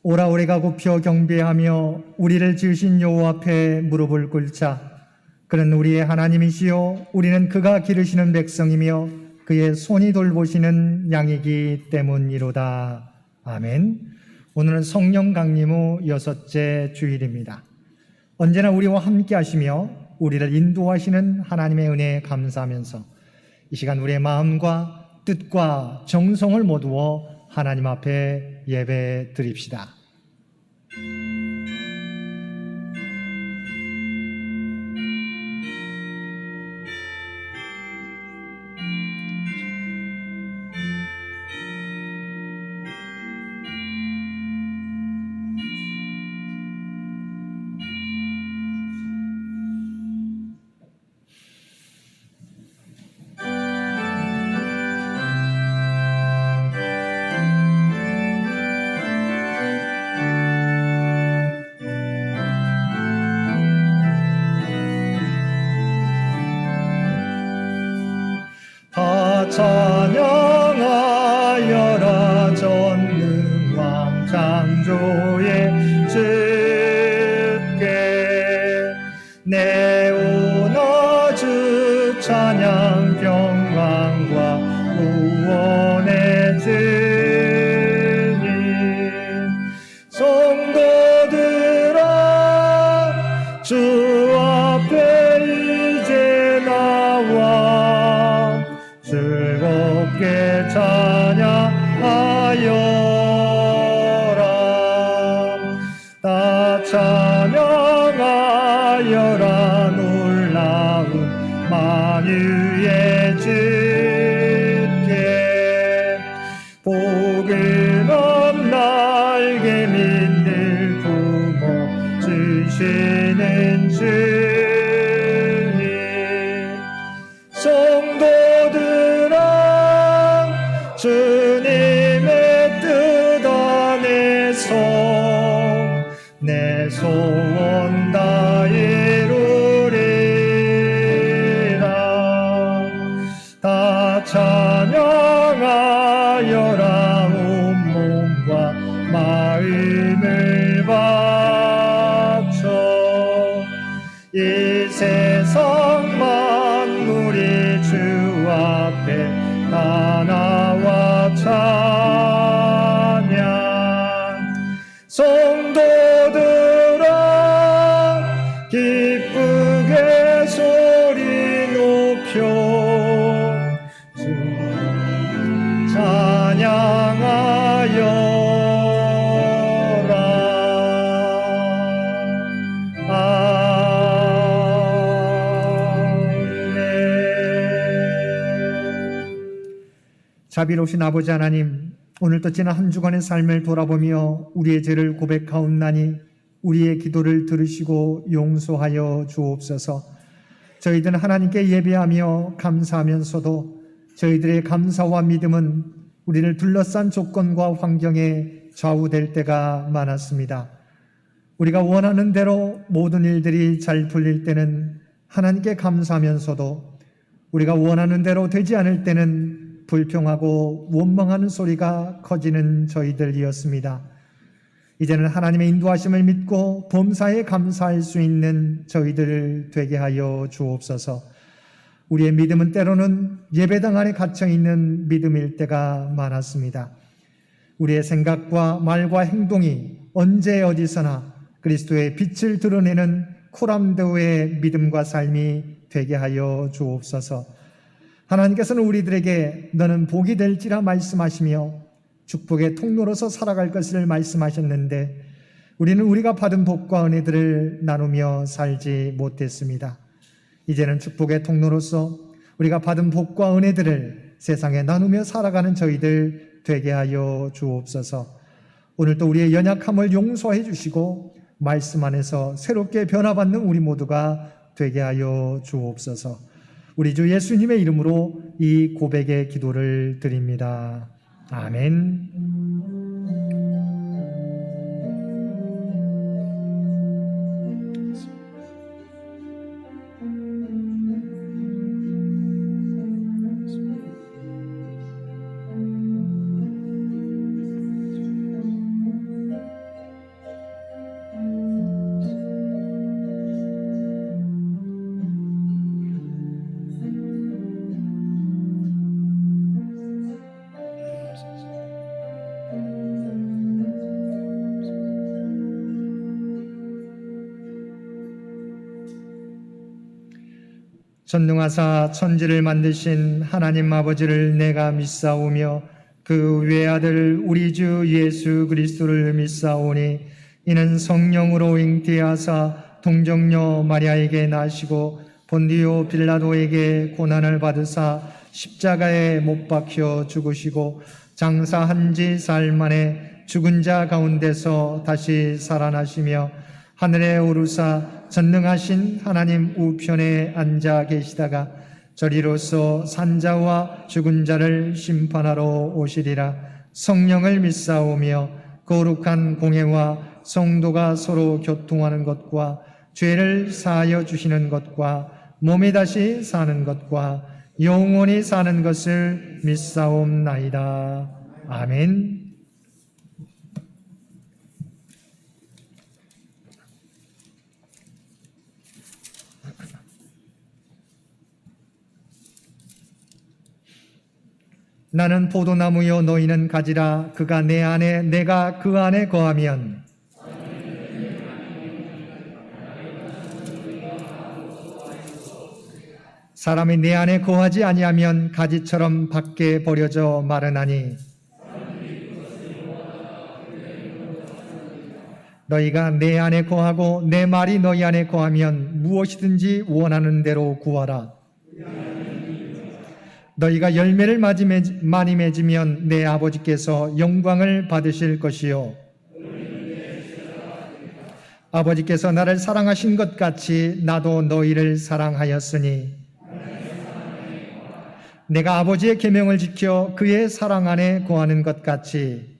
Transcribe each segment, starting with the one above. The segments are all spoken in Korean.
오라 우리가 굽혀 경배하며 우리를 지으신 여호와 앞에 무릎을 꿇자. 그는 우리의 하나님이시요 우리는 그가 기르시는 백성이며 그의 손이 돌보시는 양이기 때문이로다. 아멘. 오늘은 성령 강림 후 6째 주일입니다. 언제나 우리와 함께 하시며 우리를 인도하시는 하나님의 은혜에 감사하면서 이 시간 우리의 마음과 뜻과 정성을 모두어 하나님 앞에 예배 드립시다. 찬양하여라 전능왕 창조의 주께 내오나 주 찬양 평강과 구원의 주님 성도들아 주 앞에 이제 나와 즐겁게 찬양하여라. 다 찬양하여라. 놀라운 만유의 주께 복은 없날개 민들 품어 주시는 주님 성도들아 주님의 뜻 안에서 내 소원 다 이루리라. 다 찬양하여라. 온몸과 마음을 바쳐 이 세상 만물이 주 앞에 다 나와 찬양 성도들아 기쁘게 소리 높여 주 자비로우신 아버지 하나님, 오늘도 지난 한 주간의 삶을 돌아보며 우리의 죄를 고백하옵나니 우리의 기도를 들으시고 용서하여 주옵소서. 저희들은 하나님께 예배하며 감사하면서도 저희들의 감사와 믿음은 우리를 둘러싼 조건과 환경에 좌우될 때가 많았습니다. 우리가 원하는 대로 모든 일들이 잘 풀릴 때는 하나님께 감사하면서도 우리가 원하는 대로 되지 않을 때는 불평하고 원망하는 소리가 커지는 저희들이었습니다. 이제는 하나님의 인도하심을 믿고 범사에 감사할 수 있는 저희들 되게 하여 주옵소서. 우리의 믿음은 때로는 예배당 안에 갇혀있는 믿음일 때가 많았습니다. 우리의 생각과 말과 행동이 언제 어디서나 그리스도의 빛을 드러내는 코람데오의 믿음과 삶이 되게 하여 주옵소서. 하나님께서는 우리들에게 너는 복이 될지라 말씀하시며 축복의 통로로서 살아갈 것을 말씀하셨는데 우리는 우리가 받은 복과 은혜들을 나누며 살지 못했습니다. 이제는 축복의 통로로서 우리가 받은 복과 은혜들을 세상에 나누며 살아가는 저희들 되게 하여 주옵소서. 오늘도 우리의 연약함을 용서해 주시고 말씀 안에서 새롭게 변화받는 우리 모두가 되게 하여 주옵소서. 우리 주 예수님의 이름으로 이 고백의 기도를 드립니다. 아멘. 전능하사 천지를 만드신 하나님 아버지를 내가 믿사오며 그 외아들 우리 주 예수 그리스도를 믿사오니 이는 성령으로 잉태하사 동정녀 마리아에게 나시고 본디오 빌라도에게 고난을 받으사 십자가에 못 박혀 죽으시고 장사한 지 사흘 만에 죽은 자 가운데서 다시 살아나시며 하늘에 오르사 전능하신 하나님 우편에 앉아 계시다가 저리로서 산자와 죽은 자를 심판하러 오시리라. 성령을 믿사오며 거룩한 공회와 성도가 서로 교통하는 것과 죄를 사하여 주시는 것과 몸이 다시 사는 것과 영원히 사는 것을 믿사옵나이다. 아멘. 나는 포도나무요 너희는 가지라. 그가 내 안에 내가 그 안에 거하면 사람이 내 안에 거하지 아니하면 가지처럼 밖에 버려져 마르나니 너희가 내 안에 거하고 내 말이 너희 안에 거하면 무엇이든지 원하는 대로 구하라. 너희가 열매를 많이 맺으면 내 아버지께서 영광을 받으실 것이요 아버지께서 나를 사랑하신 것 같이 나도 너희를 사랑하였으니 내가 아버지의 계명을 지켜 그의 사랑 안에 거하는 것 같이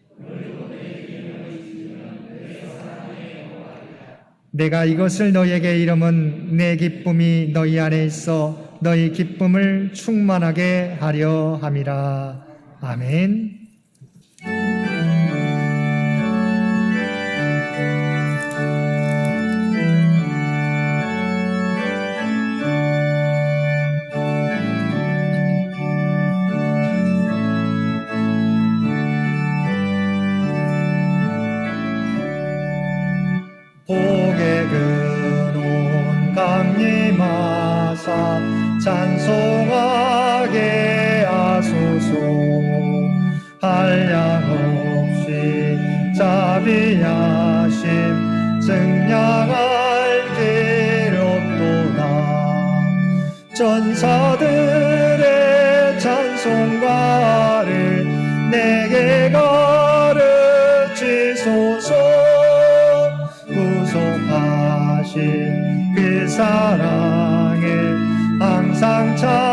내가 이것을 너희에게 이름은 내 기쁨이 너희 안에 있어 너희 기쁨을 충만하게 하려 함이라. 아멘. 복의 근원 강림하사 찬송하게 하소서. 한량없이 자비하심 증량할 길 없도다. 전사들의 찬송가를 내게 가르치소서. 구속하신 그 사랑에 항상 찬송합니다.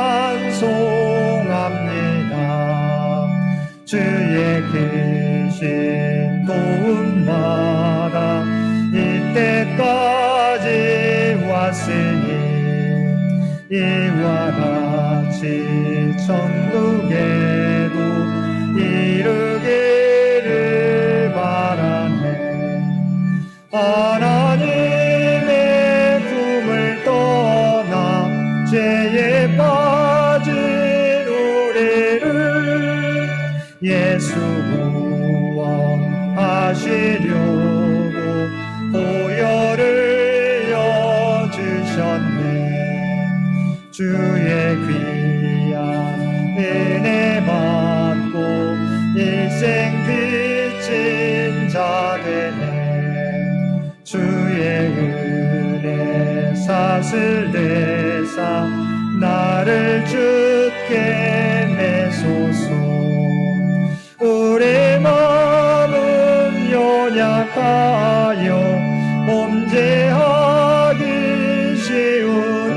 주의 계신 도움마다 이때까지 왔으니 이와 같이 천국에도 이르기를 바라네. 하나님의 품을 떠나 죄에 빠진 우리를 예수 구원하시려고 보혈을 여주셨네. 주의 귀한 은혜 받고 일생 빚진 자 되네. 주의 은혜 사슬 대사 나를 주께 내소서. 우리 마음은 연약하여 범죄하기 쉬우니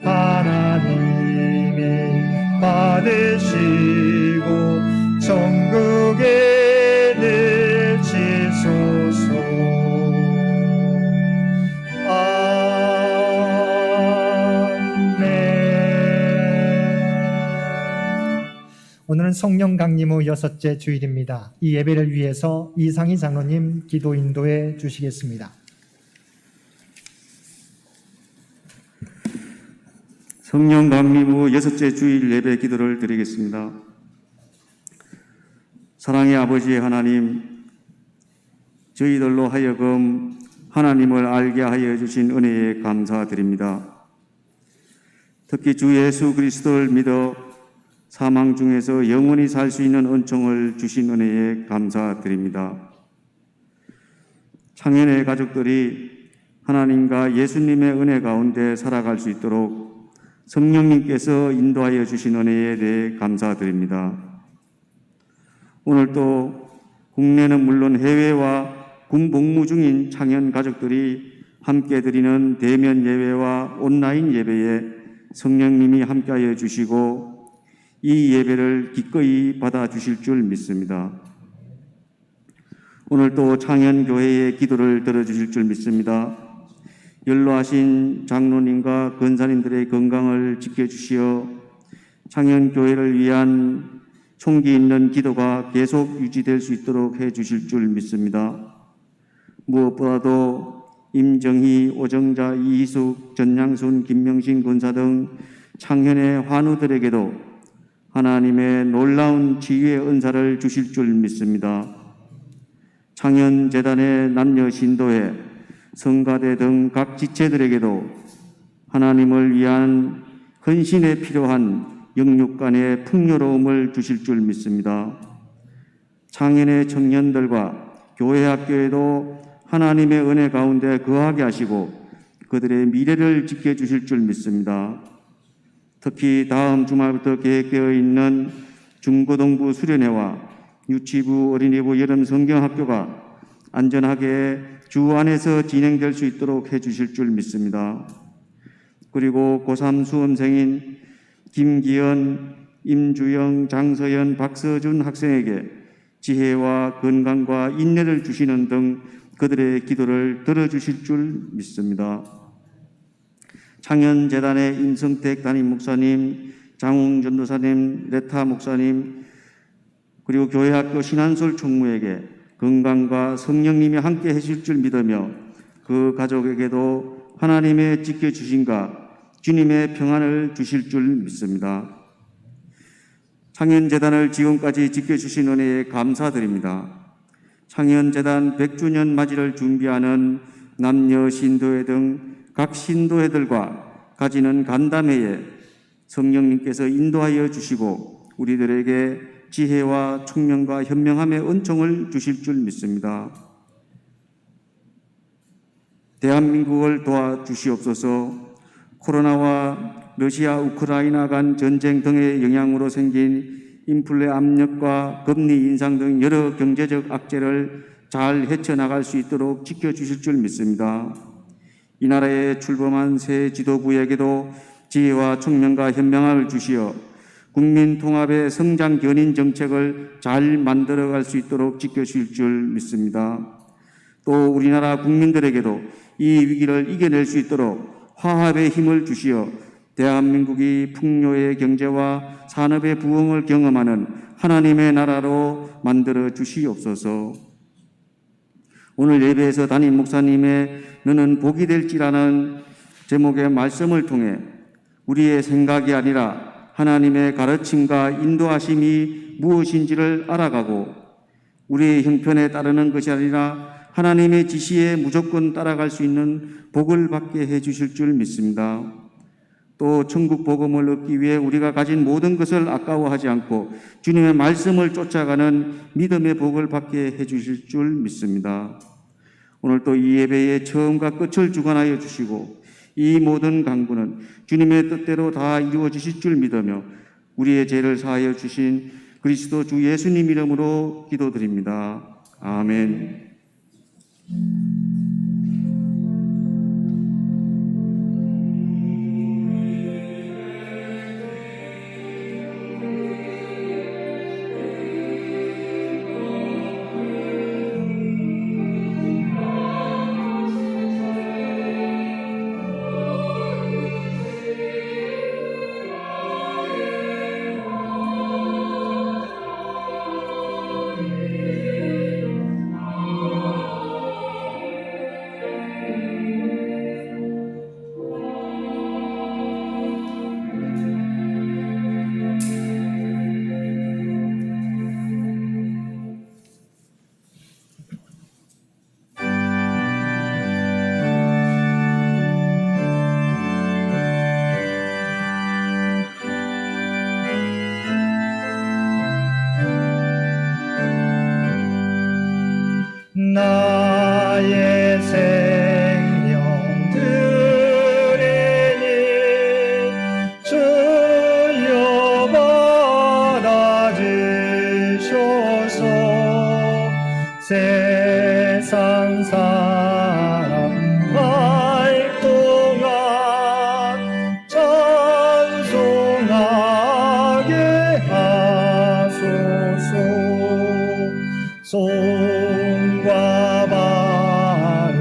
하나님이 받으시고 천국에 넣으시소서. 오늘은 성령 강림 후 6째 주일입니다. 이 예배를 위해서 이상희 장로님 기도 인도해 주시겠습니다. 성령 강림 후 6째 주일 예배 기도를 드리겠습니다. 사랑의 아버지 하나님, 저희들로 하여금 하나님을 알게 하여 주신 은혜에 감사드립니다. 특히 주 예수 그리스도를 믿어 사망 중에서 영원히 살 수 있는 은총을 주신 은혜에 감사드립니다. 창현의 가족들이 하나님과 예수님의 은혜 가운데 살아갈 수 있도록 성령님께서 인도하여 주신 은혜에 대해 감사드립니다. 오늘 또 국내는 물론 해외와 군 복무 중인 창현 가족들이 함께 드리는 대면 예배와 온라인 예배에 성령님이 함께하여 주시고 이 예배를 기꺼이 받아주실 줄 믿습니다. 오늘 또 창현교회의 기도를 들어주실 줄 믿습니다. 연로하신 장로님과 권사님들의 건강을 지켜주시어 창현교회를 위한 총기 있는 기도가 계속 유지될 수 있도록 해주실 줄 믿습니다. 무엇보다도 임정희, 오정자, 이희숙, 전양순, 김명신 권사 등 창현의 환우들에게도 하나님의 놀라운 치유의 은사를 주실 줄 믿습니다. 창현재단의 남녀 신도회, 성가대 등 각 지체들에게도 하나님을 위한 헌신에 필요한 영육간의 풍요로움을 주실 줄 믿습니다. 창현의 청년들과 교회 학교에도 하나님의 은혜 가운데 거하게 하시고 그들의 미래를 지켜주실 줄 믿습니다. 특히 다음 주말부터 계획되어 있는 중고등부 수련회와 유치부, 어린이부, 여름 성경학교가 안전하게 주 안에서 진행될 수 있도록 해주실 줄 믿습니다. 그리고 고3 수험생인 김기현, 임주영, 장서연, 박서준 학생에게 지혜와 건강과 인내를 주시는 등 그들의 기도를 들어주실 줄 믿습니다. 창현재단의 임성택 담임 목사님, 장웅 전도사님, 레타 목사님, 그리고 교회학교 신한솔 총무에게 건강과 성령님이 함께 해주실 줄 믿으며 그 가족에게도 하나님의 지켜주심과 주님의 평안을 주실 줄 믿습니다. 창현재단을 지금까지 지켜주신 은혜에 감사드립니다. 창현재단 100주년 맞이를 준비하는 남녀 신도회 등 각 신도회들과 가지는 간담회에 성령님께서 인도하여 주시고 우리들에게 지혜와 총명과 현명함의 은총을 주실 줄 믿습니다. 대한민국을 도와주시옵소서. 코로나와 러시아, 우크라이나 간 전쟁 등의 영향으로 생긴 인플레 압력과 금리 인상 등 여러 경제적 악재를 잘 헤쳐나갈 수 있도록 지켜주실 줄 믿습니다. 이 나라에 출범한 새 지도부에게도 지혜와 총명과 현명함을 주시어 국민 통합의 성장 견인 정책을 잘 만들어갈 수 있도록 지켜주실 줄 믿습니다. 또 우리나라 국민들에게도 이 위기를 이겨낼 수 있도록 화합의 힘을 주시어 대한민국이 풍요의 경제와 산업의 부흥을 경험하는 하나님의 나라로 만들어 주시옵소서. 오늘 예배에서 담임 목사님의 너는 복이 될지라는 제목의 말씀을 통해 우리의 생각이 아니라 하나님의 가르침과 인도하심이 무엇인지를 알아가고 우리의 형편에 따르는 것이 아니라 하나님의 지시에 무조건 따라갈 수 있는 복을 받게 해주실 줄 믿습니다. 또 천국 복음을 얻기 위해 우리가 가진 모든 것을 아까워하지 않고 주님의 말씀을 쫓아가는 믿음의 복을 받게 해주실 줄 믿습니다. 오늘 또 이 예배의 처음과 끝을 주관하여 주시고 이 모든 강구는 주님의 뜻대로 다 이루어지실 줄 믿으며 우리의 죄를 사하여 주신 그리스도 주 예수님 이름으로 기도드립니다. 아멘. 나의 생명 드리니 주여 받아주소서. 세상 살아갈 동안 찬송하게 하소서. 손과 발을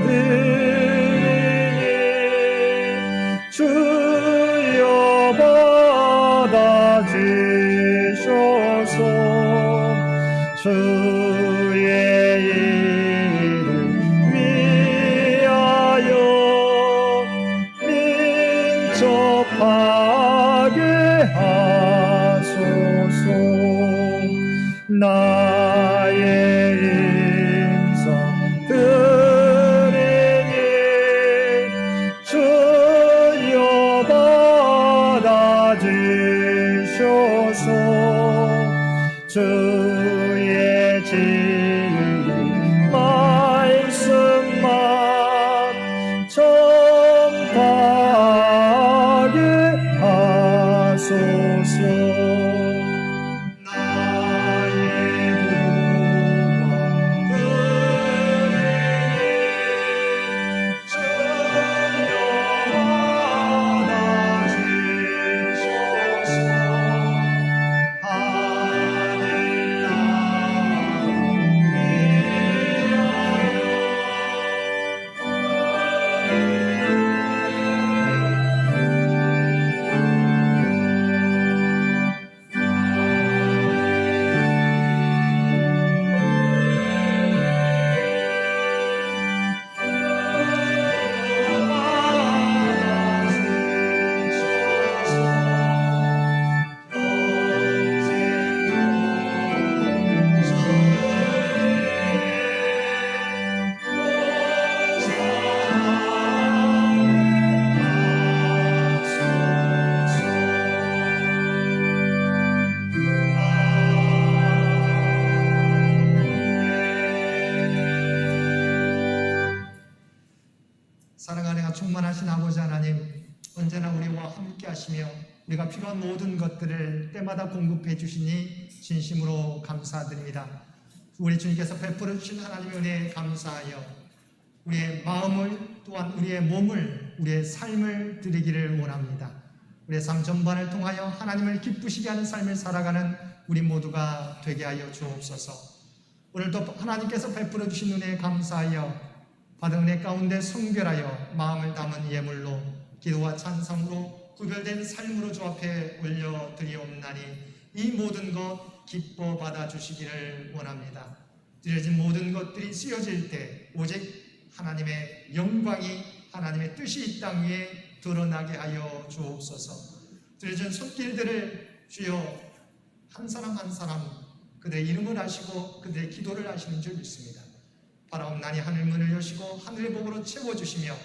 들이니 주여 받아주소서. 주의 이름 위하여 민첩하게 하소서. 나의 인성 드리니 주여 받아주소서. 주의 진리 말씀만 전파하게 하소서. 사랑하는 충만하신 아버지 하나님, 언제나 우리와 함께 하시며 우리가 필요한 모든 것들을 때마다 공급해 주시니 진심으로 감사드립니다. 우리 주님께서 베풀어 주신 하나님의 은혜에 감사하여 우리의 마음을 또한 우리의 몸을 우리의 삶을 드리기를 원합니다. 우리의 삶 전반을 통하여 하나님을 기쁘시게 하는 삶을 살아가는 우리 모두가 되게 하여 주옵소서. 오늘도 하나님께서 베풀어 주신 은혜에 감사하여 받은 은혜 가운데 성결하여 마음을 담은 예물로 기도와 찬송으로 구별된 삶으로 주 앞에 올려드리옵나니 이 모든 것 기뻐 받아주시기를 원합니다. 드려진 모든 것들이 쓰여질 때 오직 하나님의 영광이 하나님의 뜻이 이 땅 위에 드러나게 하여 주옵소서. 드려진 손길들을 주여 한 사람 한 사람 그들의 이름을 아시고 그들의 기도를 아시는 줄 믿습니다. 바라옵나니 하늘 문을 여시고 하늘의 복으로 채워주시며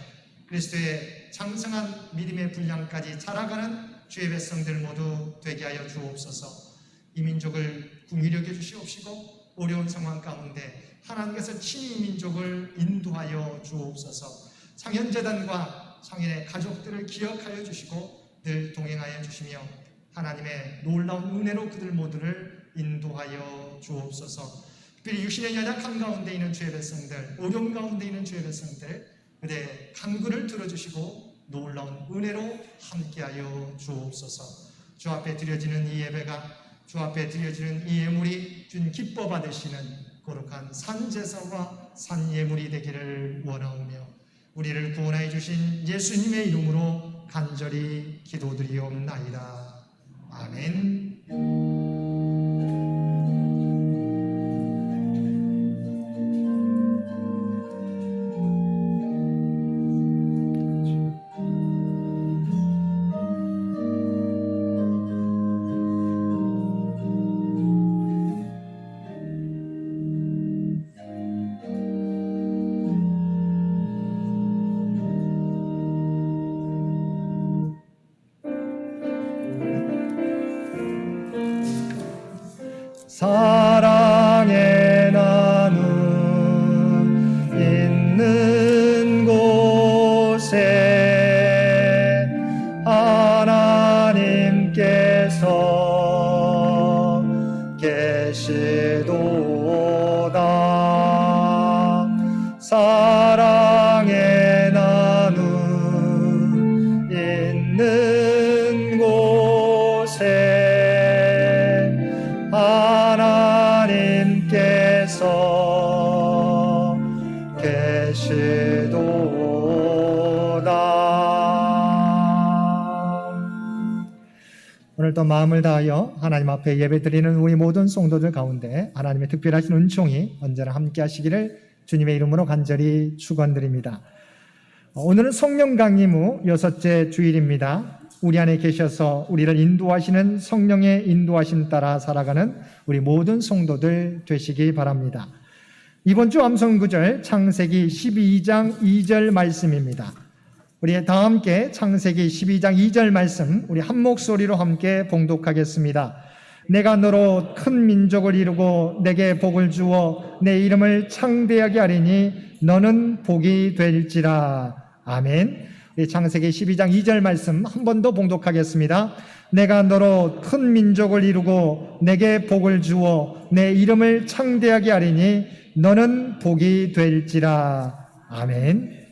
그리스도의 장성한 믿음의 분량까지 자라가는 주의 백성들 모두 되게 하여 주옵소서. 이 민족을 궁휼히 여겨 주시옵시고 어려운 상황 가운데 하나님께서 친히 이 민족을 인도하여 주옵소서. 창현재단과 창현의 가족들을 기억하여 주시고 늘 동행하여 주시며 하나님의 놀라운 은혜로 그들 모두를 인도하여 주옵소서. 특별히 육신의 연약함 가운데 있는 주의 백성들, 어려움 가운데 있는 주의 백성들 그들의 간구를 들어주시고 놀라운 은혜로 함께하여 주옵소서. 주 앞에 드려지는 이 예배가, 주 앞에 드려지는 이 예물이 주님 기뻐 받으시는 거룩한 산제사와 산예물이 되기를 원하오며 우리를 구원하여 주신 예수님의 이름으로 간절히 기도드리옵나이다. 아멘. 계시도다. 오늘도 마음을 다하여 하나님 앞에 예배드리는 우리 모든 성도들 가운데 하나님의 특별하신 은총이 언제나 함께 하시기를 주님의 이름으로 간절히 축원드립니다. 오늘은 성령 강림 후 6째 주일입니다. 우리 안에 계셔서 우리를 인도하시는 성령의 인도하심 따라 살아가는 우리 모든 성도들 되시기 바랍니다. 이번 주 암송구절 창세기 12장 2절 말씀입니다. 우리 다 함께 창세기 12장 2절 말씀 우리 한 목소리로 함께 봉독하겠습니다. 내가 너로 큰 민족을 이루고 내게 복을 주어 내 이름을 창대하게 하리니 너는 복이 될지라. 아멘. 우리 창세기 12장 2절 말씀 한 번 더 봉독하겠습니다. 내가 너로 큰 민족을 이루고 내게 복을 주어 내 이름을 창대하게 하리니 너는 복이 될지라. 아멘.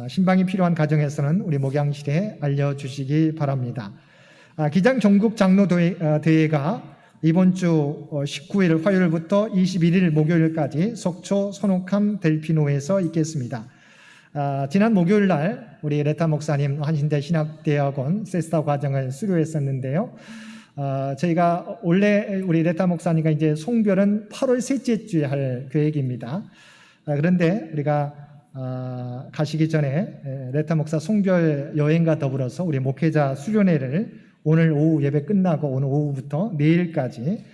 신방이 필요한 가정에서는 우리 목양실에 알려주시기 바랍니다. 기장 전국 장로 대회가 이번 주 19일 화요일부터 21일 목요일까지 속초 손옥함 델피노에서 있겠습니다. 지난 목요일 날 우리 레타 목사님 한신대 신학대학원 세스타 과정을 수료했었는데요. 저희가 원래 우리 레타 목사님과 이제 송별은 8월 셋째 주에 할 계획입니다. 그런데 우리가 가시기 전에 레타 목사 송별 여행과 더불어서 우리 목회자 수련회를 오늘 오후 예배 끝나고 오늘 오후부터 내일까지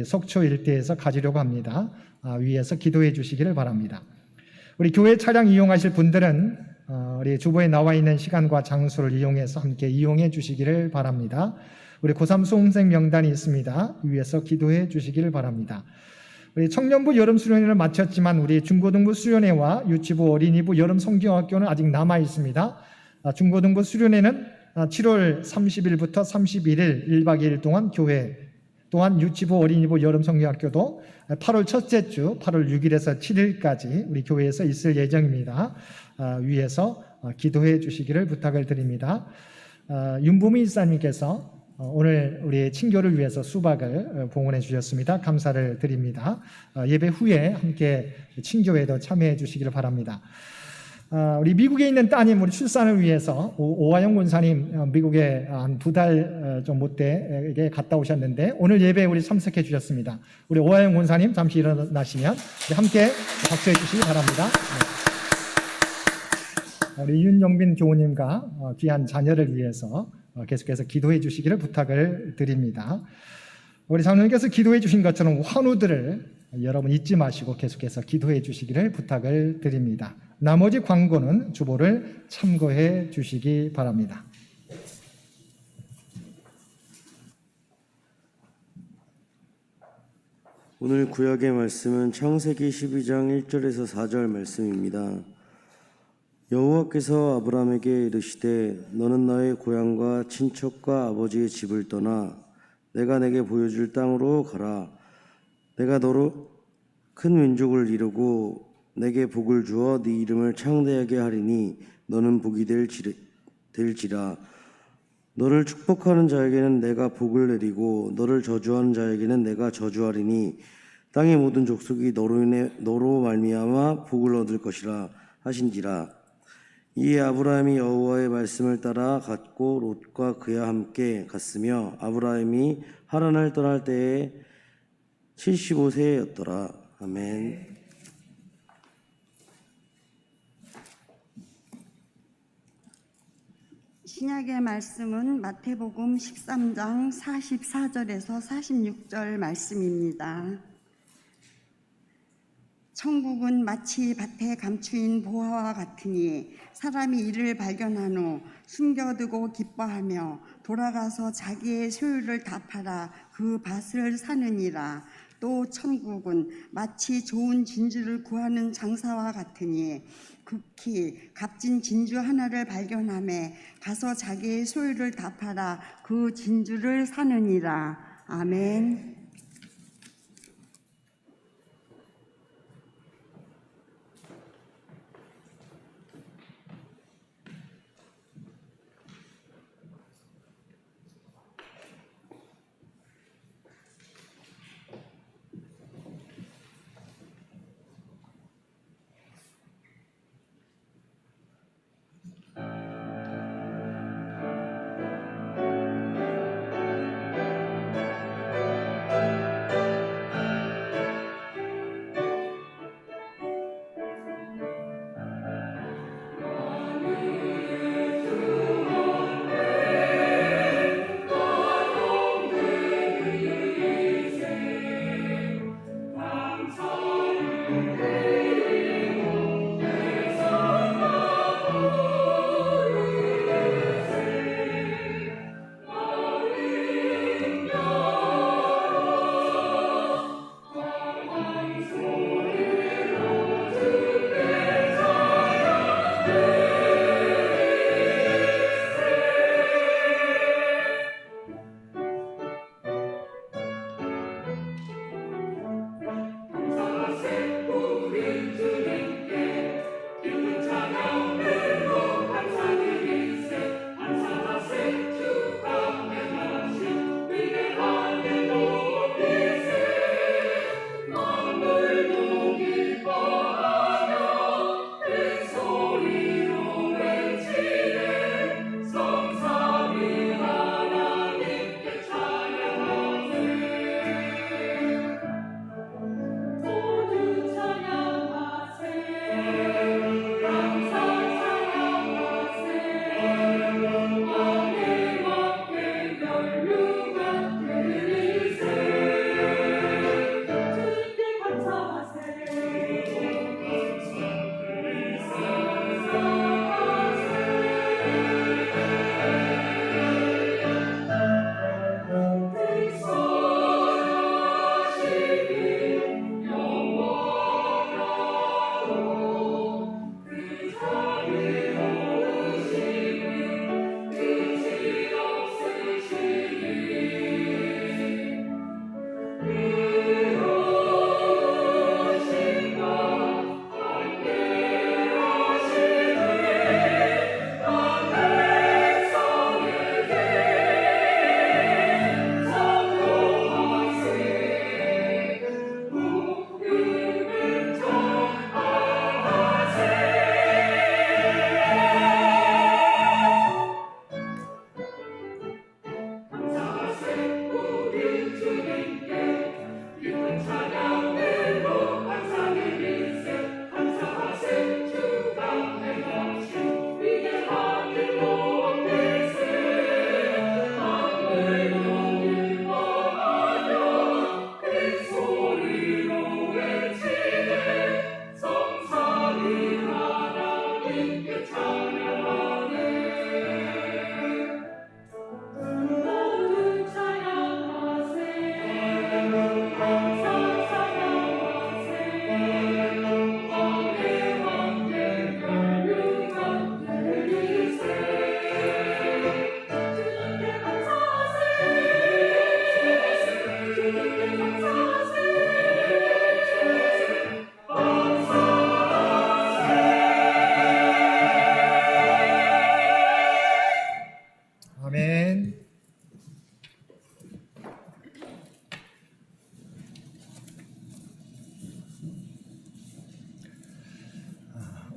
속초 일대에서 가지려고 합니다. 위에서 기도해 주시기를 바랍니다. 우리 교회 차량 이용하실 분들은 우리 주보에 나와 있는 시간과 장소를 이용해서 함께 이용해 주시기를 바랍니다. 우리 고3 수험생 명단이 있습니다. 위에서 기도해 주시기를 바랍니다. 우리 청년부 여름 수련회를 마쳤지만 우리 중고등부 수련회와 유치부 어린이부 여름 성경학교는 아직 남아 있습니다. 중고등부 수련회는 7월 30일부터 31일 1박 2일 동안 교회, 또한 유치부 어린이부 여름 성경학교도 8월 첫째 주 8월 6일에서 7일까지 우리 교회에서 있을 예정입니다. 위에서 기도해 주시기를 부탁을 드립니다. 윤부미 이사님께서 오늘 우리 친교를 위해서 수박을 봉헌해 주셨습니다. 감사를 드립니다. 예배 후에 함께 친교회도 참여해 주시기를 바랍니다. 우리 미국에 있는 따님 우리 출산을 위해서 오하영 권사님 미국에 한 2달 좀 못되게 갔다 오셨는데 오늘 예배에 우리 참석해 주셨습니다. 우리 오하영 권사님 잠시 일어나시면 함께 박수해 주시기 바랍니다. 우리 윤영빈 교우님과 귀한 자녀를 위해서 계속해서 기도해 주시기를 부탁을 드립니다. 우리 장로님께서 기도해 주신 것처럼 환우들을 여러분 잊지 마시고 계속해서 기도해 주시기를 부탁을 드립니다. 나머지 광고는 주보를 참고해 주시기 바랍니다. 오늘 구약의 말씀은 창세기 12장 1절에서 4절 말씀입니다. 여호와께서 아브라함에게 이르시되 너는 너의 고향과 친척과 아버지의 집을 떠나 내가 내게 보여줄 땅으로 가라. 내가 너로 큰 민족을 이루고 내게 복을 주어 네 이름을 창대하게 하리니 너는 복이 될지라. 너를 축복하는 자에게는 내가 복을 내리고 너를 저주하는 자에게는 내가 저주하리니 땅의 모든 족속이 너로 말미암아 복을 얻을 것이라 하신지라. 이에 아브라함이 여호와의 말씀을 따라 갔고 롯과 그와 함께 갔으며 아브라함이 하란을 떠날 때에 75세였더라. 아멘. 신약의 말씀은 마태복음 13장 44절에서 46절 말씀입니다. 천국은 마치 밭에 감추인 보화와 같으니 사람이 이를 발견한 후 숨겨두고 기뻐하며 돌아가서 자기의 소유를 다 팔아 그 밭을 사느니라. 또 천국은 마치 좋은 진주를 구하는 장사와 같으니 극히 값진 진주 하나를 발견하며 가서 자기의 소유를 다 팔아 그 진주를 사느니라. 아멘.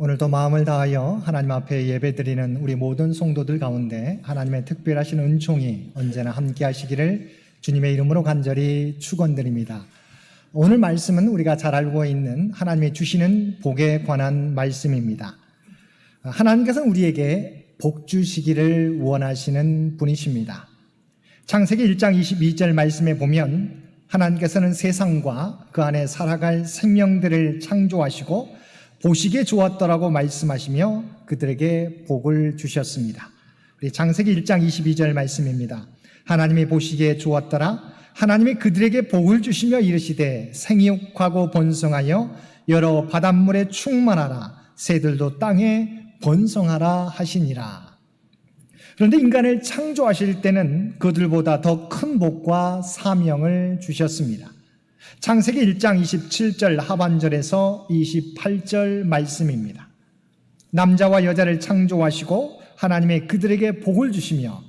오늘도 마음을 다하여 하나님 앞에 예배드리는 우리 모든 성도들 가운데 하나님의 특별하신 은총이 언제나 함께 하시기를 주님의 이름으로 간절히 축원드립니다. 오늘 말씀은 우리가 잘 알고 있는 하나님이 주시는 복에 관한 말씀입니다. 하나님께서는 우리에게 복 주시기를 원하시는 분이십니다. 창세기 1장 22절 말씀에 보면 하나님께서는 세상과 그 안에 살아갈 생명들을 창조하시고 보시기에 좋았더라고 말씀하시며 그들에게 복을 주셨습니다. 우리 창세기 1장 22절 말씀입니다. 하나님이 보시기에 좋았더라. 하나님이 그들에게 복을 주시며 이르시되 생육하고 번성하여 여러 바닷물에 충만하라. 새들도 땅에 번성하라 하시니라. 그런데 인간을 창조하실 때는 그들보다 더 큰 복과 사명을 주셨습니다. 창세기 1장 27절 하반절에서 28절 말씀입니다. 남자와 여자를 창조하시고 하나님이 그들에게 복을 주시며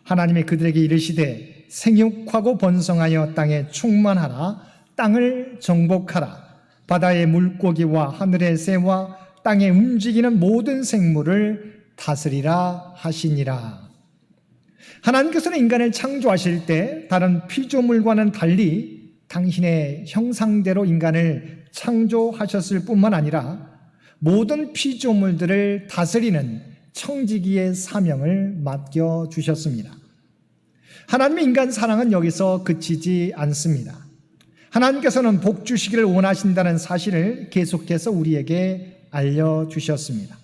하나님이 그들에게 이르시되 생육하고 번성하여 땅에 충만하라. 땅을 정복하라. 바다의 물고기와 하늘의 새와 땅에 움직이는 모든 생물을 다스리라 하시니라. 하나님께서는 인간을 창조하실 때 다른 피조물과는 달리 당신의 형상대로 인간을 창조하셨을 뿐만 아니라 모든 피조물들을 다스리는 청지기의 사명을 맡겨주셨습니다. 하나님의 인간 사랑은 여기서 그치지 않습니다. 하나님께서는 복 주시기를 원하신다는 사실을 계속해서 우리에게 알려주셨습니다.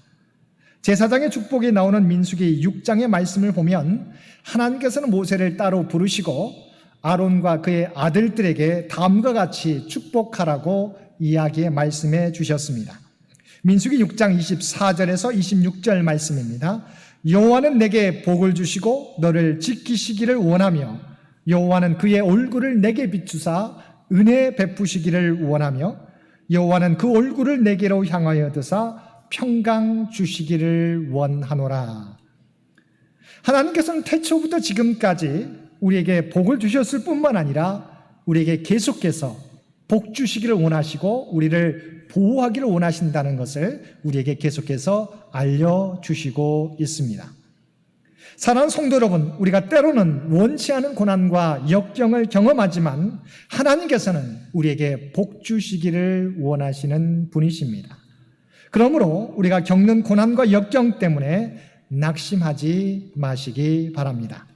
제사장의 축복이 나오는 민수기 6장의 말씀을 보면 하나님께서는 모세를 따로 부르시고 아론과 그의 아들들에게 다음과 같이 축복하라고 이야기해 말씀해 주셨습니다. 민수기 6장 24절에서 26절 말씀입니다. 여호와는 내게 복을 주시고 너를 지키시기를 원하며 여호와는 그의 얼굴을 내게 비추사 은혜 베푸시기를 원하며 여호와는 그 얼굴을 내게로 향하여 드사 평강 주시기를 원하노라. 하나님께서는 태초부터 지금까지 우리에게 복을 주셨을 뿐만 아니라 우리에게 계속해서 복 주시기를 원하시고 우리를 보호하기를 원하신다는 것을 우리에게 계속해서 알려주시고 있습니다. 사랑하는 성도 여러분, 우리가 때로는 원치 않은 고난과 역경을 경험하지만 하나님께서는 우리에게 복 주시기를 원하시는 분이십니다. 그러므로 우리가 겪는 고난과 역경 때문에 낙심하지 마시기 바랍니다.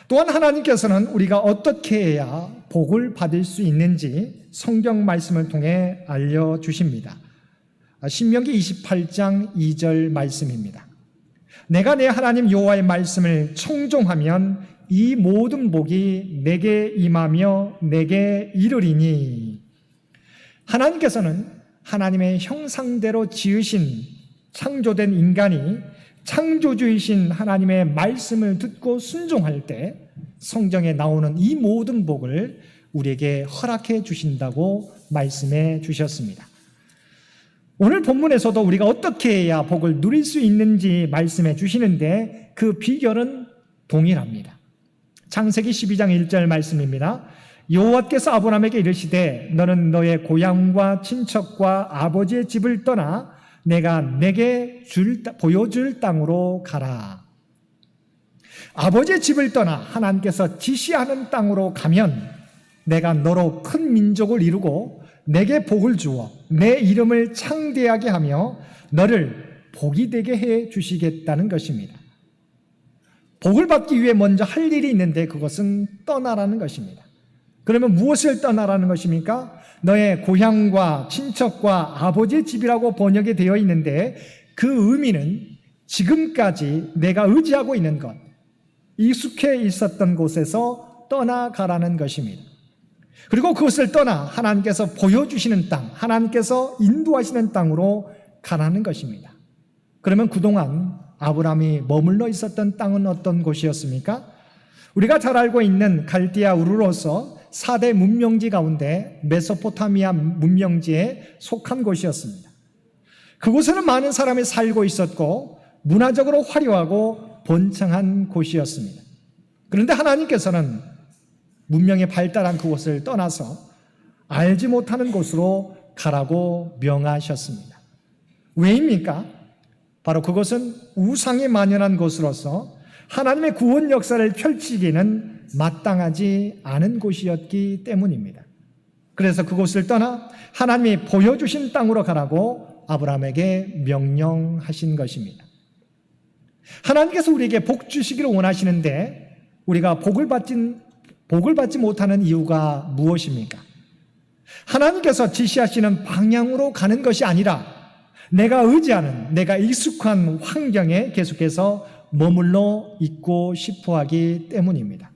또한 하나님께서는 우리가 어떻게 해야 복을 받을 수 있는지 성경 말씀을 통해 알려주십니다. 신명기 28장 2절 말씀입니다. 내가 내 하나님 여호와의 말씀을 청종하면 이 모든 복이 내게 임하며 내게 이르리니. 하나님께서는 하나님의 형상대로 지으신 창조된 인간이 창조주이신 하나님의 말씀을 듣고 순종할 때 성경에 나오는 이 모든 복을 우리에게 허락해 주신다고 말씀해 주셨습니다. 오늘 본문에서도 우리가 어떻게 해야 복을 누릴 수 있는지 말씀해 주시는데 그 비결은 동일합니다. 창세기 12장 1절 말씀입니다. 여호와께서 아브라함에게 이르시되 너는 너의 고향과 친척과 아버지의 집을 떠나 내가 내게 보여줄 땅으로 가라. 아버지의 집을 떠나 하나님께서 지시하는 땅으로 가면 내가 너로 큰 민족을 이루고 내게 복을 주어 내 이름을 창대하게 하며 너를 복이 되게 해 주시겠다는 것입니다. 복을 받기 위해 먼저 할 일이 있는데 그것은 떠나라는 것입니다. 그러면 무엇을 떠나라는 것입니까? 너의 고향과 친척과 아버지의 집이라고 번역이 되어 있는데 그 의미는 지금까지 내가 의지하고 있는 것, 익숙해 있었던 곳에서 떠나가라는 것입니다. 그리고 그것을 떠나 하나님께서 보여주시는 땅, 하나님께서 인도하시는 땅으로 가라는 것입니다. 그러면 그동안 아브라함이 머물러 있었던 땅은 어떤 곳이었습니까? 우리가 잘 알고 있는 갈디아 우르로서 4대 문명지 가운데 메소포타미아 문명지에 속한 곳이었습니다. 그곳에는 많은 사람이 살고 있었고 문화적으로 화려하고 번창한 곳이었습니다. 그런데 하나님께서는 문명이 발달한 그곳을 떠나서 알지 못하는 곳으로 가라고 명하셨습니다. 왜입니까? 바로 그것은 우상이 만연한 곳으로서 하나님의 구원 역사를 펼치기는 마땅하지 않은 곳이었기 때문입니다. 그래서 그곳을 떠나 하나님이 보여주신 땅으로 가라고 아브라함에게 명령하신 것입니다. 하나님께서 우리에게 복 주시기를 원하시는데 우리가 복을 받지 못하는 이유가 무엇입니까? 하나님께서 지시하시는 방향으로 가는 것이 아니라 내가 의지하는, 내가 익숙한 환경에 계속해서 머물러 있고 싶어 하기 때문입니다.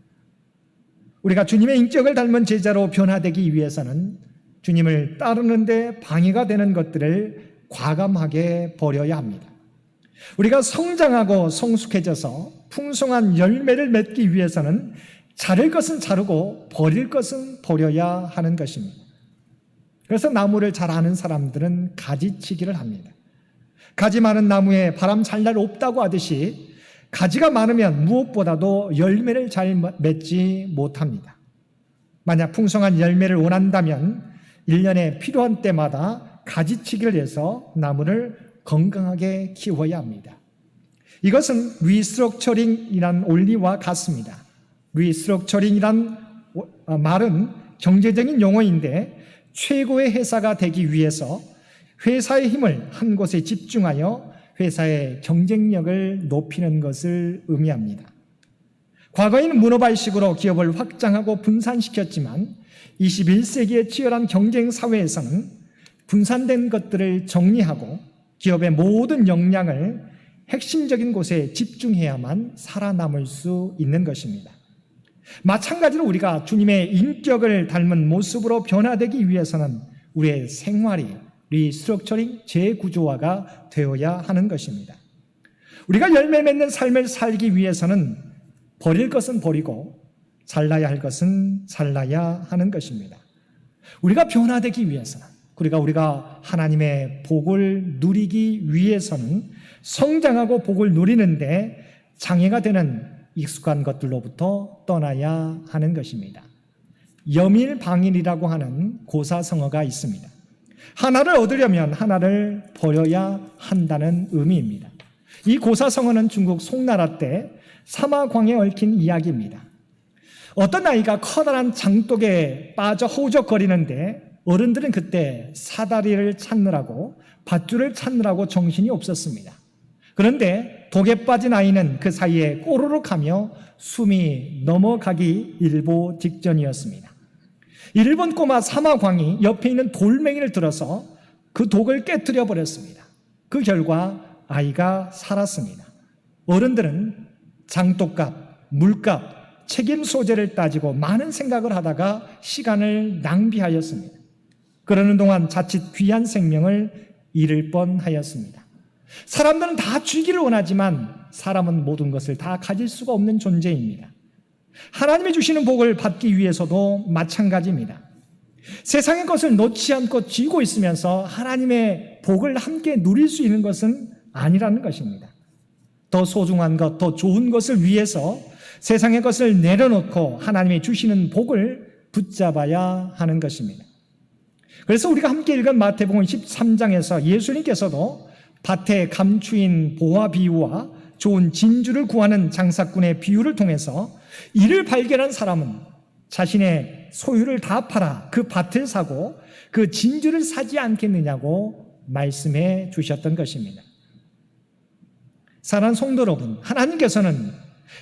우리가 주님의 인격을 닮은 제자로 변화되기 위해서는 주님을 따르는데 방해가 되는 것들을 과감하게 버려야 합니다. 우리가 성장하고 성숙해져서 풍성한 열매를 맺기 위해서는 자를 것은 자르고 버릴 것은 버려야 하는 것입니다. 그래서 나무를 잘 아는 사람들은 가지치기를 합니다. 가지 많은 나무에 바람 잘 날 없다고 하듯이 가지가 많으면 무엇보다도 열매를 잘 맺지 못합니다. 만약 풍성한 열매를 원한다면 1년에 필요한 때마다 가지치기를 해서 나무를 건강하게 키워야 합니다. 이것은 리스트럭처링이란 원리와 같습니다. 리스트럭처링이란 말은 경제적인 용어인데 최고의 회사가 되기 위해서 회사의 힘을 한 곳에 집중하여 회사의 경쟁력을 높이는 것을 의미합니다. 과거에는 문어발식으로 기업을 확장하고 분산시켰지만 21세기의 치열한 경쟁 사회에서는 분산된 것들을 정리하고 기업의 모든 역량을 핵심적인 곳에 집중해야만 살아남을 수 있는 것입니다. 마찬가지로 우리가 주님의 인격을 닮은 모습으로 변화되기 위해서는 우리의 생활이 리스트럭처링 재구조화가 되어야 하는 것입니다. 우리가 열매 맺는 삶을 살기 위해서는 버릴 것은 버리고 잘라야 할 것은 잘라야 하는 것입니다. 우리가 변화되기 위해서는 우리가 하나님의 복을 누리기 위해서는 성장하고 복을 누리는데 장애가 되는 익숙한 것들로부터 떠나야 하는 것입니다. 여밀방일이라고 하는 고사성어가 있습니다. 하나를 얻으려면 하나를 버려야 한다는 의미입니다. 이 고사성어는 중국 송나라 때 사마광에 얽힌 이야기입니다. 어떤 아이가 커다란 장독에 빠져 허우적거리는데 어른들은 그때 사다리를 찾느라고 밧줄을 찾느라고 정신이 없었습니다. 그런데 독에 빠진 아이는 그 사이에 꼬르륵 하며 숨이 넘어가기 일보 직전이었습니다. 이를 본 꼬마 사마광이 옆에 있는 돌멩이를 들어서 그 독을 깨뜨려 버렸습니다. 그 결과 아이가 살았습니다. 어른들은 장독값, 물값, 책임 소재를 따지고 많은 생각을 하다가 시간을 낭비하였습니다. 그러는 동안 자칫 귀한 생명을 잃을 뻔하였습니다. 사람들은 다 주기를 원하지만 사람은 모든 것을 다 가질 수가 없는 존재입니다. 하나님이 주시는 복을 받기 위해서도 마찬가지입니다. 세상의 것을 놓지 않고 쥐고 있으면서 하나님의 복을 함께 누릴 수 있는 것은 아니라는 것입니다. 더 소중한 것, 더 좋은 것을 위해서 세상의 것을 내려놓고 하나님이 주시는 복을 붙잡아야 하는 것입니다. 그래서 우리가 함께 읽은 마태복음 13장에서 예수님께서도 밭에 감추인 보화 비유와 좋은 진주를 구하는 장사꾼의 비유를 통해서 이를 발견한 사람은 자신의 소유를 다 팔아 그 밭을 사고 그 진주를 사지 않겠느냐고 말씀해 주셨던 것입니다. 사랑하는 성도 여러분, 하나님께서는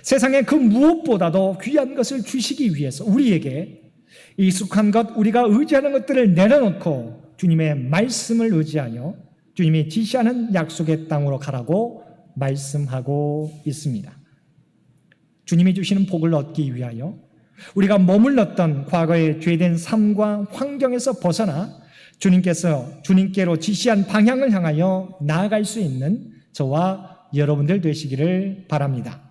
세상에 그 무엇보다도 귀한 것을 주시기 위해서 우리에게 익숙한 것, 우리가 의지하는 것들을 내려놓고 주님의 말씀을 의지하여 주님이 지시하는 약속의 땅으로 가라고 말씀하고 있습니다. 주님이 주시는 복을 얻기 위하여 우리가 머물렀던 과거의 죄된 삶과 환경에서 벗어나 주님께로 지시한 방향을 향하여 나아갈 수 있는 저와 여러분들 되시기를 바랍니다.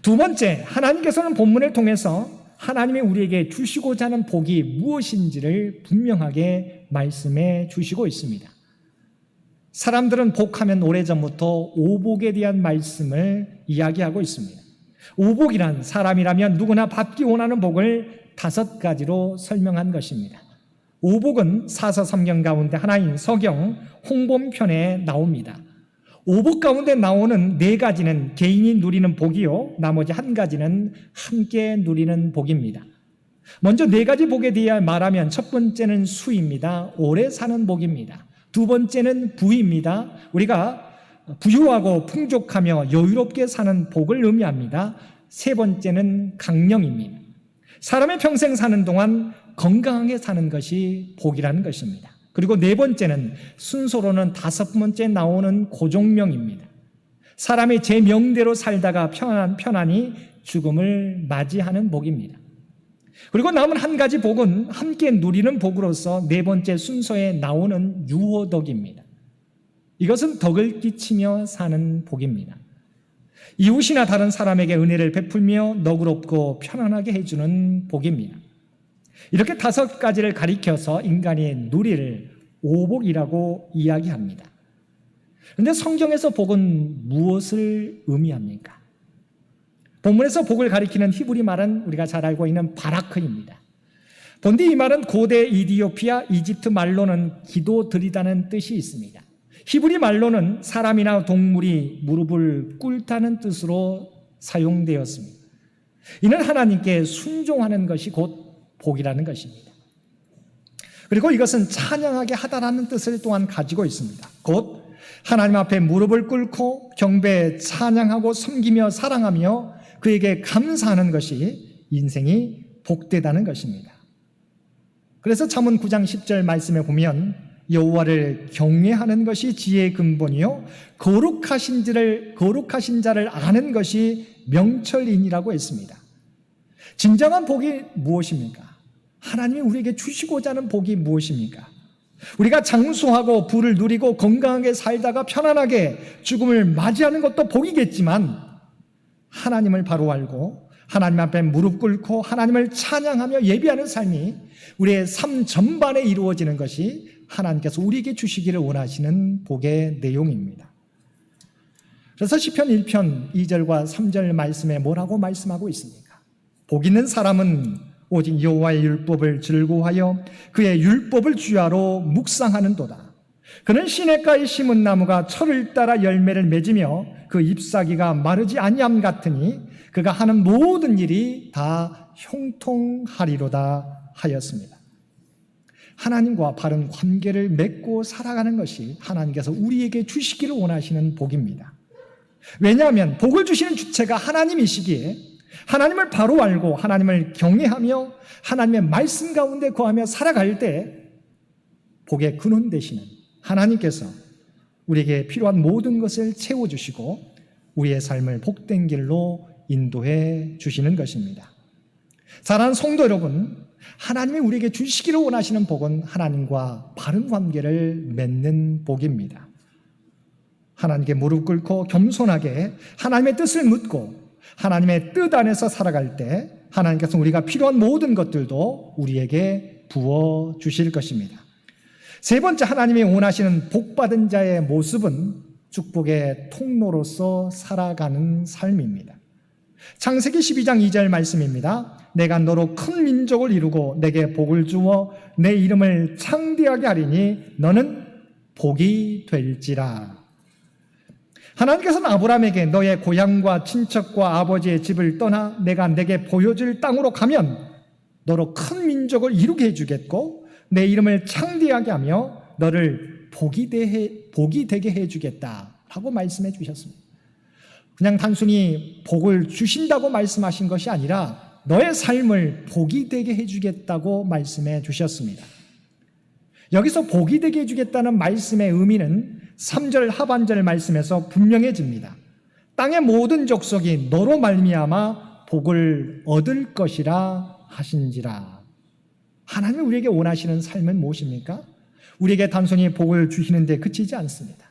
두 번째, 하나님께서는 본문을 통해서 하나님이 우리에게 주시고자 하는 복이 무엇인지를 분명하게 말씀해 주시고 있습니다. 사람들은 복하면 오래전부터 오복에 대한 말씀을 이야기하고 있습니다. 오복이란 사람이라면 누구나 받기 원하는 복을 5가지로 설명한 것입니다. 오복은 사서삼경 가운데 하나인 서경 홍범편에 나옵니다. 오복 가운데 나오는 4가지는 개인이 누리는 복이요, 나머지 1가지는 함께 누리는 복입니다. 먼저 4가지 복에 대해 말하면 첫 번째는 수입니다. 오래 사는 복입니다. 두 번째는 부입니다. 우리가 부유하고 풍족하며 여유롭게 사는 복을 의미합니다. 세 번째는 강령입니다. 사람의 평생 사는 동안 건강하게 사는 것이 복이라는 것입니다. 그리고 4번째는 순서로는 5번째 나오는 고종명입니다. 사람이 제 명대로 살다가 편안히 죽음을 맞이하는 복입니다. 그리고 남은 1가지 복은 함께 누리는 복으로서 4번째 순서에 나오는 유호덕입니다. 이것은 덕을 끼치며 사는 복입니다. 이웃이나 다른 사람에게 은혜를 베풀며 너그럽고 편안하게 해주는 복입니다. 이렇게 5가지를 가리켜서 인간이 누릴 오복이라고 이야기합니다. 그런데 성경에서 복은 무엇을 의미합니까? 본문에서 복을 가리키는 히브리 말은 우리가 잘 알고 있는 바라크입니다. 본디 이 말은 고대 이디오피아, 이집트 말로는 기도드리다는 뜻이 있습니다. 히브리 말로는 사람이나 동물이 무릎을 꿇다는 뜻으로 사용되었습니다. 이는 하나님께 순종하는 것이 곧 복이라는 것입니다. 그리고 이것은 찬양하게 하다라는 뜻을 또한 가지고 있습니다. 곧 하나님 앞에 무릎을 꿇고 경배, 찬양하고 섬기며 사랑하며 그에게 감사하는 것이 인생이 복되다는 것입니다. 그래서 잠언 9장 10절 말씀에 보면 여호와를 경외하는 것이 지혜의 근본이요 거룩하신 자를 아는 것이 명철이니라고 했습니다. 진정한 복이 무엇입니까? 하나님이 우리에게 주시고자 하는 복이 무엇입니까? 우리가 장수하고 부를 누리고 건강하게 살다가 편안하게 죽음을 맞이하는 것도 복이겠지만 하나님을 바로 알고 하나님 앞에 무릎 꿇고 하나님을 찬양하며 예배하는 삶이 우리의 삶 전반에 이루어지는 것이 하나님께서 우리에게 주시기를 원하시는 복의 내용입니다. 그래서 시편 1편 2절과 3절 말씀에 뭐라고 말씀하고 있습니까? 복 있는 사람은 오직 여호와의 율법을 즐거워하여 그의 율법을 주야로 묵상하는도다. 그는 시냇가에 심은 나무가 철을 따라 열매를 맺으며 그 잎사귀가 마르지 아니함 같으니 그가 하는 모든 일이 다 형통하리로다 하였습니다. 하나님과 바른 관계를 맺고 살아가는 것이 하나님께서 우리에게 주시기를 원하시는 복입니다. 왜냐하면 복을 주시는 주체가 하나님이시기에 하나님을 바로 알고 하나님을 경외하며 하나님의 말씀 가운데 거하며 살아갈 때 복의 근원 되시는 하나님께서 우리에게 필요한 모든 것을 채워주시고 우리의 삶을 복된 길로 인도해 주시는 것입니다. 사랑하는 성도 여러분, 하나님이 우리에게 주시기를 원하시는 복은 하나님과 바른 관계를 맺는 복입니다. 하나님께 무릎 꿇고 겸손하게 하나님의 뜻을 묻고 하나님의 뜻 안에서 살아갈 때 하나님께서 우리가 필요한 모든 것들도 우리에게 부어 주실 것입니다. 세 번째, 하나님이 원하시는 복받은 자의 모습은 축복의 통로로서 살아가는 삶입니다. 창세기 12장 2절 말씀입니다. 내가 너로 큰 민족을 이루고 내게 복을 주어 내 이름을 창대하게 하리니 너는 복이 될지라. 하나님께서는 아브라함에게 너의 고향과 친척과 아버지의 집을 떠나 내가 내게 보여줄 땅으로 가면 너로 큰 민족을 이루게 해주겠고 내 이름을 창대하게 하며 너를 복이 되게 해주겠다라고 말씀해 주셨습니다. 그냥 단순히 복을 주신다고 말씀하신 것이 아니라 너의 삶을 복이 되게 해주겠다고 말씀해 주셨습니다. 여기서 복이 되게 해주겠다는 말씀의 의미는 3절 하반절 말씀에서 분명해집니다. 땅의 모든 족속이 너로 말미암아 복을 얻을 것이라 하신지라. 하나님이 우리에게 원하시는 삶은 무엇입니까? 우리에게 단순히 복을 주시는 데 그치지 않습니다.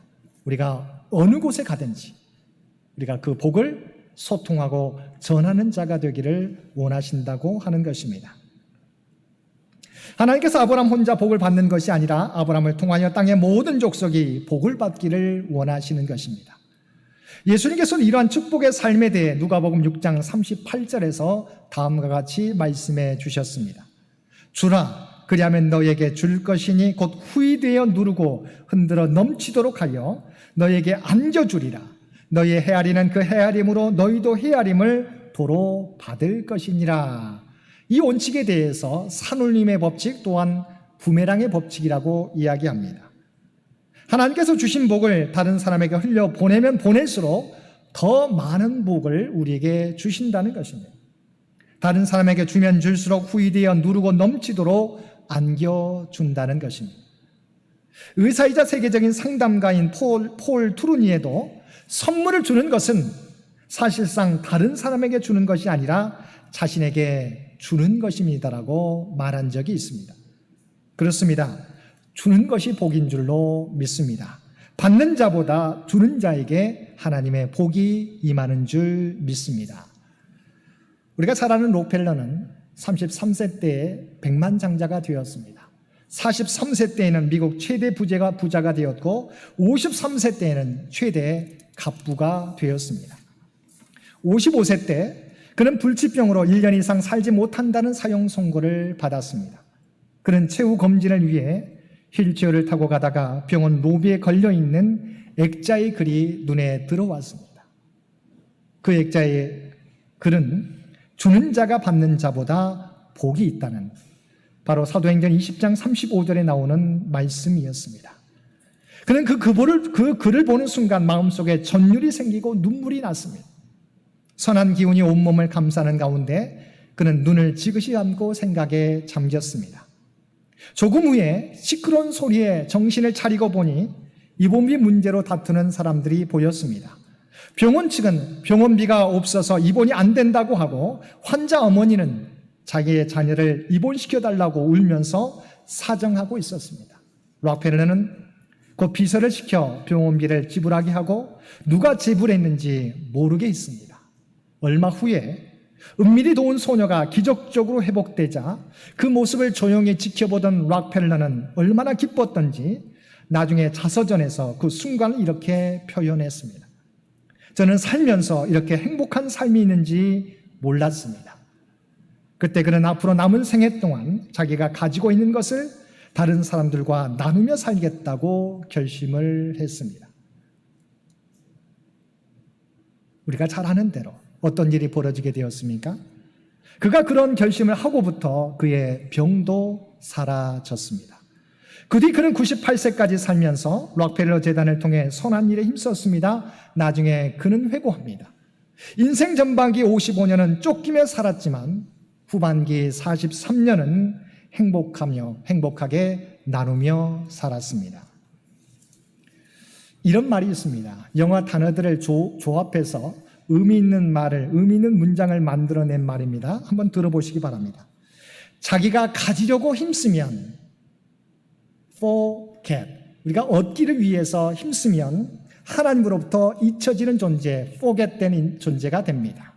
우리가 어느 곳에 가든지 우리가 그 복을 소통하고 전하는 자가 되기를 원하신다고 하는 것입니다. 하나님께서 아브라함 혼자 복을 받는 것이 아니라 아브라함을 통하여 땅의 모든 족속이 복을 받기를 원하시는 것입니다. 예수님께서는 이러한 축복의 삶에 대해 누가복음 6장 38절에서 다음과 같이 말씀해 주셨습니다. 주라 그리하면 너에게 줄 것이니 곧 후이되어 누르고 흔들어 넘치도록 하여 너에게 안겨주리라. 너의 헤아리는 그 헤아림으로 너희도 헤아림을 도로 받을 것이니라. 이 원칙에 대해서 산울림의 법칙 또한 부메랑의 법칙이라고 이야기합니다. 하나님께서 주신 복을 다른 사람에게 흘려 보내면 보낼수록 더 많은 복을 우리에게 주신다는 것입니다. 다른 사람에게 주면 줄수록 후이되어 누르고 넘치도록 안겨준다는 것입니다. 의사이자 세계적인 상담가인 폴 투르니에도 선물을 주는 것은 사실상 다른 사람에게 주는 것이 아니라 자신에게 주는 것입니다라고 말한 적이 있습니다. 그렇습니다. 주는 것이 복인 줄로 믿습니다. 받는 자보다 주는 자에게 하나님의 복이 임하는 줄 믿습니다. 우리가 잘 아는 록펠러는 33세 때에 백만장자가 되었습니다. 43세 때에는 미국 최대 부자가 되었고 53세 때에는 최대 갑부가 되었습니다. 55세 때 그는 불치병으로 1년 이상 살지 못한다는 사형 선고를 받았습니다. 그는 최후 검진을 위해 휠체어를 타고 가다가 병원 로비에 걸려있는 액자의 글이 눈에 들어왔습니다. 그 액자의 글은 주는 자가 받는 자보다 복이 있다는, 바로 사도행전 20장 35절에 나오는 말씀이었습니다. 그는 그 글을 보는 순간 마음속에 전율이 생기고 눈물이 났습니다. 선한 기운이 온몸을 감싸는 가운데 그는 눈을 지그시 감고 생각에 잠겼습니다. 조금 후에 시끄러운 소리에 정신을 차리고 보니 입원비 문제로 다투는 사람들이 보였습니다. 병원 측은 병원비가 없어서 입원이 안 된다고 하고 환자 어머니는 자기의 자녀를 입원시켜달라고 울면서 사정하고 있었습니다. 록펠러는 그 비서를 시켜 병원비를 지불하게 하고 누가 지불했는지 모르게 했습니다. 얼마 후에 은밀히 도운 소녀가 기적적으로 회복되자 그 모습을 조용히 지켜보던 록펠러는 얼마나 기뻤던지 나중에 자서전에서 그 순간을 이렇게 표현했습니다. 저는 살면서 이렇게 행복한 삶이 있는지 몰랐습니다. 그때 그는 앞으로 남은 생애 동안 자기가 가지고 있는 것을 다른 사람들과 나누며 살겠다고 결심을 했습니다. 우리가 잘 아는 대로 어떤 일이 벌어지게 되었습니까? 그가 그런 결심을 하고부터 그의 병도 사라졌습니다. 그 뒤 그는 98세까지 살면서 록펠러 재단을 통해 선한 일에 힘썼습니다. 나중에 그는 회고합니다. 인생 전반기 55년은 쫓기며 살았지만 후반기 43년은 행복하게 나누며 살았습니다. 이런 말이 있습니다. 영어 단어들을 조합해서 의미 있는 문장을 만들어낸 말입니다. 한번 들어보시기 바랍니다. 자기가 가지려고 힘쓰면 forget, 우리가 얻기를 위해서 힘쓰면 하나님으로부터 잊혀지는 존재, forget된 존재가 됩니다.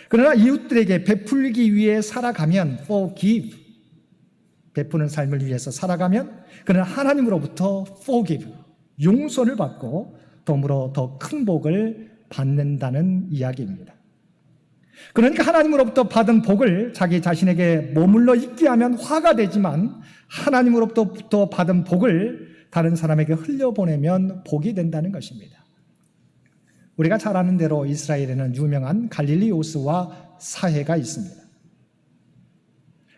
그러나 이웃들에게 베풀기 위해 살아가면 forgive, 베푸는 삶을 위해서 살아가면 그는 하나님으로부터 forgive, 용서를 받고 더불어 더 큰 복을 받는다는 이야기입니다. 그러니까 하나님으로부터 받은 복을 자기 자신에게 머물러 있게 하면 화가 되지만 하나님으로부터 받은 복을 다른 사람에게 흘려보내면 복이 된다는 것입니다. 우리가 잘 아는 대로 이스라엘에는 유명한 갈릴리 호수와 사해가 있습니다.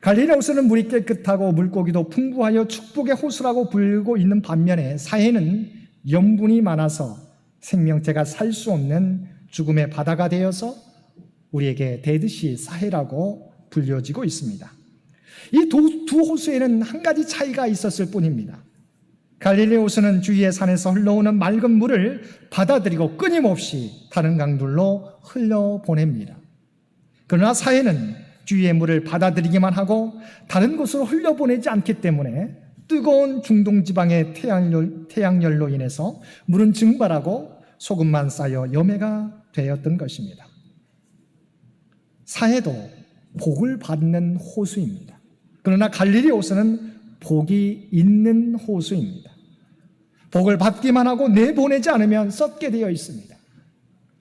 갈릴리 호수는 물이 깨끗하고 물고기도 풍부하여 축복의 호수라고 불리고 있는 반면에 사해는 염분이 많아서 생명체가 살 수 없는 죽음의 바다가 되어서 우리에게 대듯이 사해라고 불려지고 있습니다. 이 두 호수에는 한 가지 차이가 있었을 뿐입니다. 갈릴리 호수는 주위의 산에서 흘러오는 맑은 물을 받아들이고 끊임없이 다른 강들로 흘려보냅니다. 그러나 사해는 주위의 물을 받아들이기만 하고 다른 곳으로 흘려보내지 않기 때문에 뜨거운 중동 지방의 태양열로 인해서 물은 증발하고 소금만 쌓여 염해가 되었던 것입니다. 사해도 복을 받는 호수입니다. 그러나 갈릴리 호수는 복이 있는 호수입니다. 복을 받기만 하고 내보내지 않으면 썩게 되어 있습니다.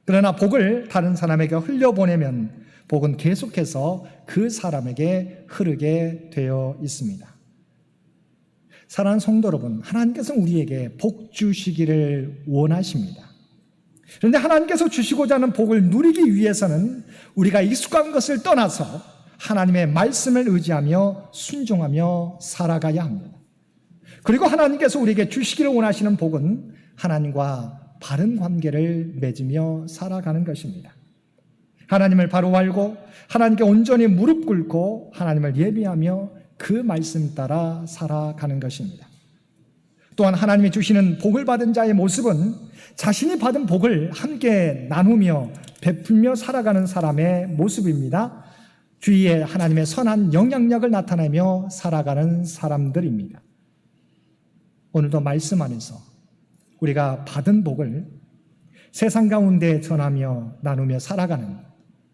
그러나 복을 다른 사람에게 흘려보내면 복은 계속해서 그 사람에게 흐르게 되어 있습니다. 사랑하는 성도 여러분, 하나님께서 우리에게 복 주시기를 원하십니다. 그런데 하나님께서 주시고자 하는 복을 누리기 위해서는 우리가 익숙한 것을 떠나서 하나님의 말씀을 의지하며 순종하며 살아가야 합니다. 그리고 하나님께서 우리에게 주시기를 원하시는 복은 하나님과 바른 관계를 맺으며 살아가는 것입니다. 하나님을 바로 알고 하나님께 온전히 무릎 꿇고 하나님을 예비하며 그 말씀 따라 살아가는 것입니다. 또한 하나님이 주시는 복을 받은 자의 모습은 자신이 받은 복을 함께 나누며 베풀며 살아가는 사람의 모습입니다. 주위에 하나님의 선한 영향력을 나타내며 살아가는 사람들입니다. 오늘도 말씀 안에서 우리가 받은 복을 세상 가운데 전하며 나누며 살아가는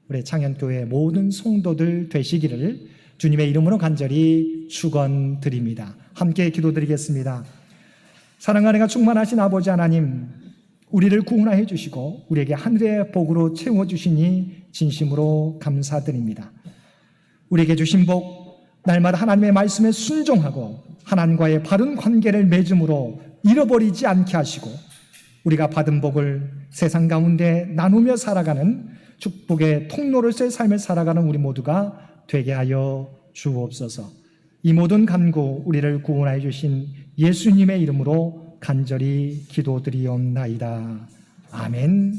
우리 창현교회 모든 성도들 되시기를 주님의 이름으로 간절히 축원드립니다. 함께 기도드리겠습니다. 사랑과 은혜가 충만하신 아버지 하나님, 우리를 구원하여 주시고 우리에게 하늘의 복으로 채워주시니 진심으로 감사드립니다. 우리에게 주신 복, 날마다 하나님의 말씀에 순종하고 하나님과의 바른 관계를 맺음으로 잃어버리지 않게 하시고 우리가 받은 복을 세상 가운데 나누며 살아가는 축복의 통로로서의 삶을 살아가는 우리 모두가 되게 하여 주옵소서. 이 모든 간구 우리를 구원하여 주신 예수님의 이름으로 간절히 기도드리옵나이다. 아멘.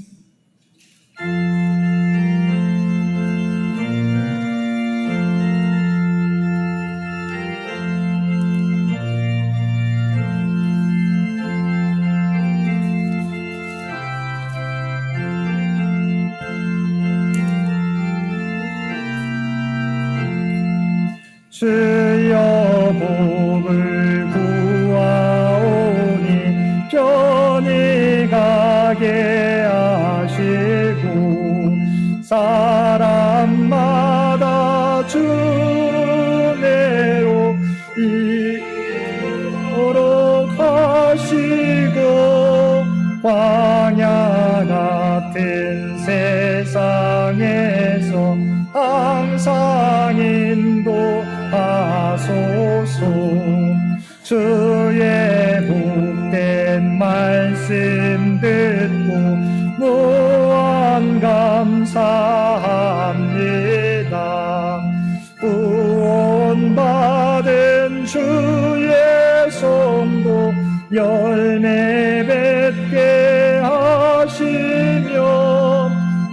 주여 복을 구하오니 편히 가게 하시고 사람마다 주내로 이도록 하시고 광야 같은 세상에서 항상 인도하소서. 주의 복된 말씀 듣고 무한 감사합니다. 구원받은 주의 성도 열매 맺게 하시며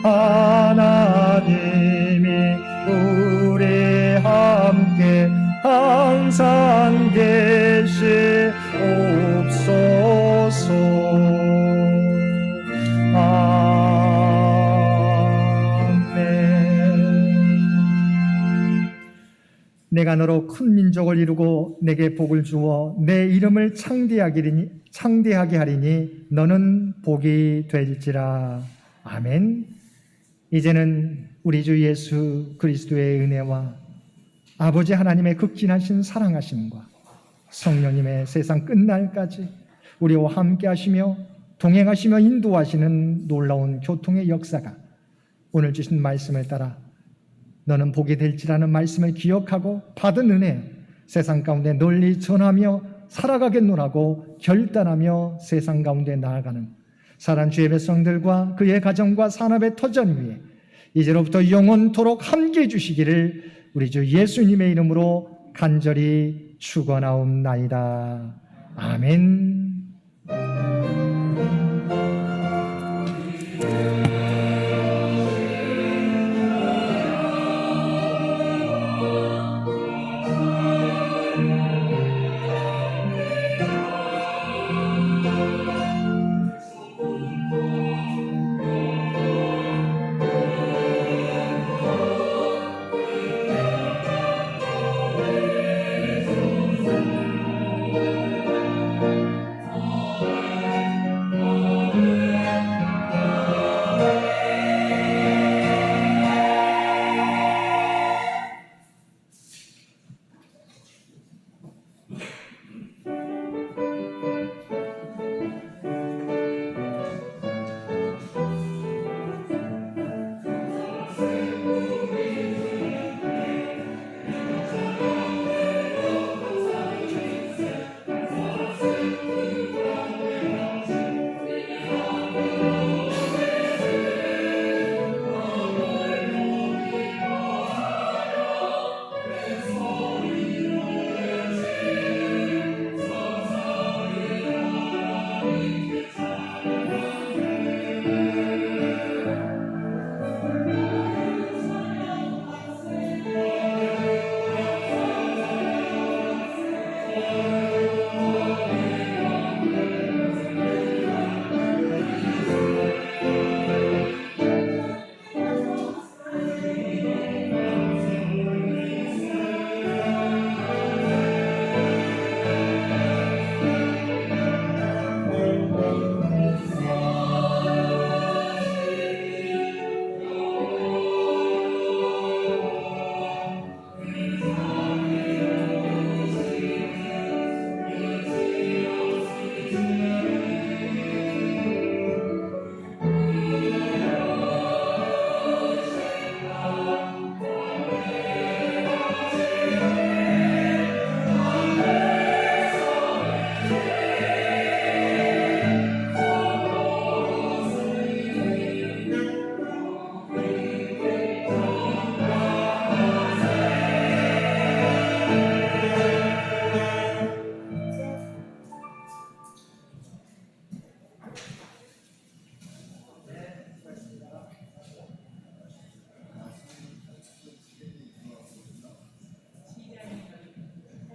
하나님이 우리 함께 항상 계시옵소서. 아멘. 내가 너로 큰 민족을 이루고 내게 복을 주어 내 이름을 창대하게 하리니 너는 복이 될지라. 아멘. 이제는 우리 주 예수 그리스도의 은혜와 아버지 하나님의 극진하신 사랑하심과 성령님의 세상 끝날까지 우리와 함께 하시며 동행하시며 인도하시는 놀라운 교통의 역사가 오늘 주신 말씀을 따라 너는 복이 될지라는 말씀을 기억하고 받은 은혜 세상 가운데 널리 전하며 살아가겠노라고 결단하며 세상 가운데 나아가는 사랑하는 주의 백성들과 그의 가정과 산업의 터전 위에 이제로부터 영원토록 함께해 주시기를 우리 주 예수님의 이름으로 간절히 축원하옵나이다. 아멘.